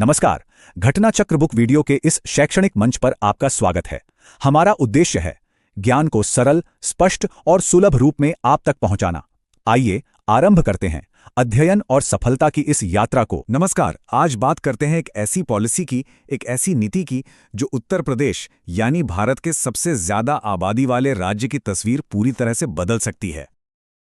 नमस्कार। घटना चक्र बुक वीडियो के इस शैक्षणिक मंच पर आपका स्वागत है। हमारा उद्देश्य है ज्ञान को सरल, स्पष्ट और सुलभ रूप में आप तक पहुंचाना। आइए आरंभ करते हैं अध्ययन और सफलता की इस यात्रा को। नमस्कार। आज बात करते हैं एक ऐसी पॉलिसी की, एक ऐसी नीति की जो उत्तर प्रदेश यानी भारत के सबसे ज्यादा आबादी वाले राज्य की तस्वीर पूरी तरह से बदल सकती है।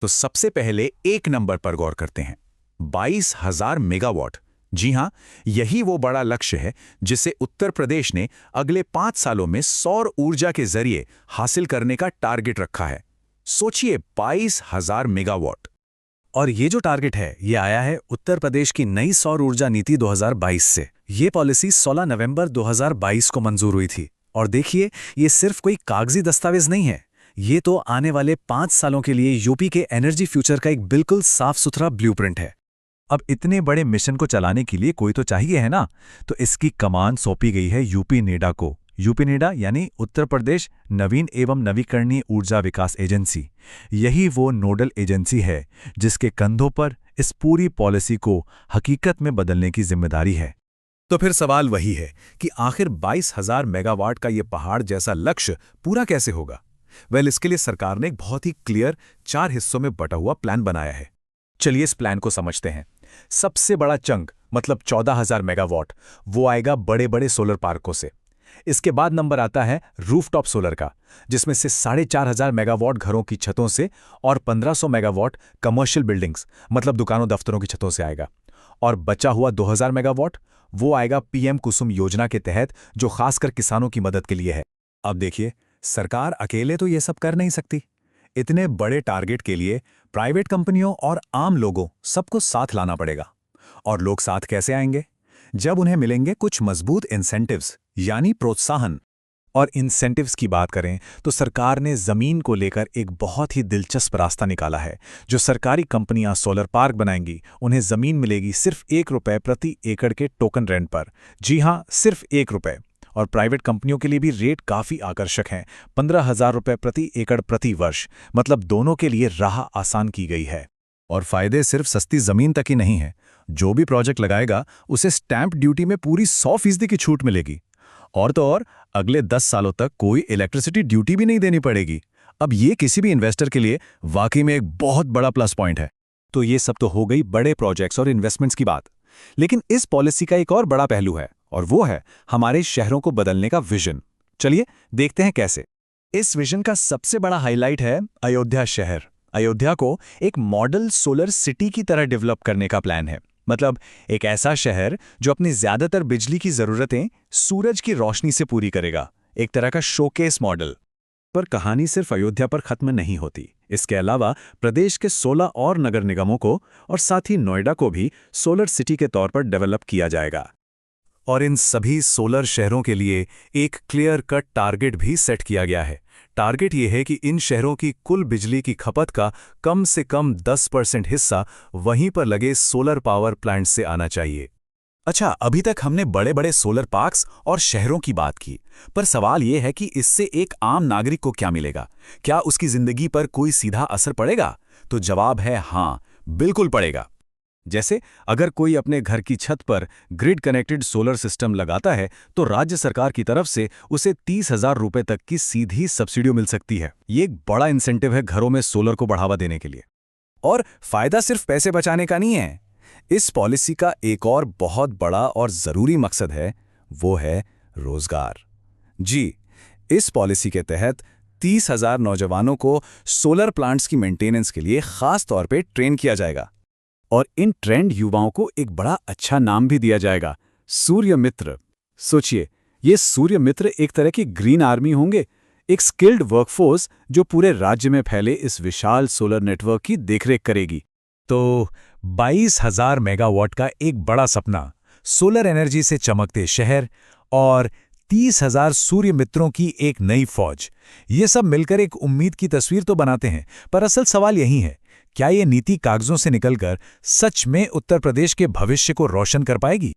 तो सबसे पहले एक नंबर पर गौर करते हैं, 22,000 मेगावाट। जी हां, यही वो बड़ा लक्ष्य है जिसे उत्तर प्रदेश ने अगले 5 सालों में सौर ऊर्जा के जरिए हासिल करने का टारगेट रखा है। सोचिए, 22,000 मेगावाट। और ये जो टारगेट है ये आया है उत्तर प्रदेश की नई सौर ऊर्जा नीति 2022 से। ये पॉलिसी 16 नवंबर 2022 को मंजूर हुई थी। और देखिए, ये सिर्फ कोई कागजी दस्तावेज नहीं है, ये तो आने वाले 5 सालों के लिए यूपी के एनर्जी फ्यूचर का एक बिल्कुल साफ सुथरा ब्लूप्रिंट है। अब इतने बड़े मिशन को चलाने के लिए कोई तो चाहिए है ना, तो इसकी कमान सौंपी गई है यूपी नेडा को। यूपी नेडा यानी उत्तर प्रदेश नवीन एवं नवीकरणीय ऊर्जा विकास एजेंसी। यही वो नोडल एजेंसी है जिसके कंधों पर इस पूरी पॉलिसी को हकीकत में बदलने की जिम्मेदारी है। तो फिर सवाल वही है कि आखिर 22,000 मेगावाट का ये पहाड़ जैसा लक्ष्य पूरा कैसे होगा। इसके लिए सरकार ने एक बहुत ही क्लियर 4 हिस्सों में बटा हुआ प्लान बनाया है। चलिए इस प्लान को समझते हैं। सबसे बड़ा चंक मतलब 14,000 मेगावाट वो आएगा बड़े बड़े सोलर पार्कों से। इसके बाद नंबर आता है रूफटॉप सोलर का, जिसमें से 4,500 मेगावाट घरों की छतों से और 1,500 मेगावाट कमर्शियल बिल्डिंग्स मतलब दुकानों दफ्तरों की छतों से आएगा। और बचा हुआ 2,000 मेगावाट वो आएगा पीएम कुसुम योजना के तहत, जो खासकर किसानों की मदद के लिए है। अब देखिए, सरकार अकेले तो ये सब कर नहीं सकती। इतने बड़े टारगेट के लिए प्राइवेट कंपनियों और आम लोगों सबको साथ लाना पड़ेगा। और लोग साथ कैसे आएंगे? जब उन्हें मिलेंगे कुछ मजबूत इंसेंटिव्स यानी प्रोत्साहन। और इंसेंटिव्स की बात करें तो सरकार ने जमीन को लेकर एक बहुत ही दिलचस्प रास्ता निकाला है। जो सरकारी कंपनियां सोलर पार्क बनाएंगी उन्हें जमीन मिलेगी सिर्फ ₹1 प्रति एकड़ के टोकन रेंट पर। जी हां, सिर्फ ₹1। और प्राइवेट कंपनियों के लिए भी रेट काफी आकर्षक हैं, ₹15,000 प्रति एकड़ प्रति वर्ष। मतलब दोनों के लिए राह आसान की गई है। और फायदे सिर्फ सस्ती जमीन तक ही नहीं है। जो भी प्रोजेक्ट लगाएगा उसे स्टैंप ड्यूटी में पूरी 100% की छूट मिलेगी। और तो और, अगले 10 सालों तक कोई इलेक्ट्रिसिटी ड्यूटी भी नहीं देनी पड़ेगी। अब ये किसी भी इन्वेस्टर के लिए वाकई में एक बहुत बड़ा प्लस पॉइंट है। तो ये सब तो हो गई बड़े प्रोजेक्ट्स और इन्वेस्टमेंट्स की बात। लेकिन इस पॉलिसी का एक और बड़ा पहलू है, और वो है हमारे शहरों को बदलने का विजन। चलिए देखते हैं कैसे। इस विजन का सबसे बड़ा हाईलाइट है अयोध्या शहर। अयोध्या को एक मॉडल सोलर सिटी की तरह डेवलप करने का प्लान है। मतलब एक ऐसा शहर जो अपनी ज्यादातर बिजली की जरूरतें सूरज की रोशनी से पूरी करेगा, एक तरह का शोकेस मॉडल। पर कहानी सिर्फ अयोध्या पर खत्म नहीं होती। इसके अलावा प्रदेश के 16 और नगर निगमों को और साथ ही नोएडा को भी सोलर सिटी के तौर पर डेवलप किया जाएगा। और इन सभी सोलर शहरों के लिए एक क्लियर कट टारगेट भी सेट किया गया है। टारगेट ये है कि इन शहरों की कुल बिजली की खपत का कम से कम 10% हिस्सा वहीं पर लगे सोलर पावर प्लांट से आना चाहिए। अच्छा, अभी तक हमने बड़े बड़े सोलर पार्क्स और शहरों की बात की, पर सवाल ये है कि इससे एक आम नागरिक को क्या मिलेगा? क्या उसकी जिंदगी पर कोई सीधा असर पड़ेगा? तो जवाब है हाँ, बिल्कुल पड़ेगा। जैसे अगर कोई अपने घर की छत पर ग्रिड कनेक्टेड सोलर सिस्टम लगाता है तो राज्य सरकार की तरफ से उसे ₹30,000 तक की सीधी सब्सिडी मिल सकती है। ये एक बड़ा इंसेंटिव है घरों में सोलर को बढ़ावा देने के लिए। और फायदा सिर्फ पैसे बचाने का नहीं है। इस पॉलिसी का एक और बहुत बड़ा और जरूरी मकसद है, वो है रोजगार। जी, इस पॉलिसी के तहत 30,000 नौजवानों को सोलर प्लांट्स की मेंटेनेंस के लिए खास तौर पे ट्रेन किया जाएगा। और इन ट्रेंड युवाओं को एक बड़ा अच्छा नाम भी दिया जाएगा, सूर्य मित्र। सोचिए, ये सूर्य मित्र एक तरह की ग्रीन आर्मी होंगे, एक स्किल्ड वर्कफोर्स जो पूरे राज्य में फैले इस विशाल सोलर नेटवर्क की देखरेख करेगी। तो 22,000 मेगावाट का एक बड़ा सपना, सोलर एनर्जी से चमकते शहर और 30,000 सूर्य मित्रों की एक नई फौज, ये सब मिलकर एक उम्मीद की तस्वीर तो बनाते हैं। पर असल सवाल यही है, क्या ये नीति कागजों से निकलकर सच में उत्तर प्रदेश के भविष्य को रोशन कर पाएगी?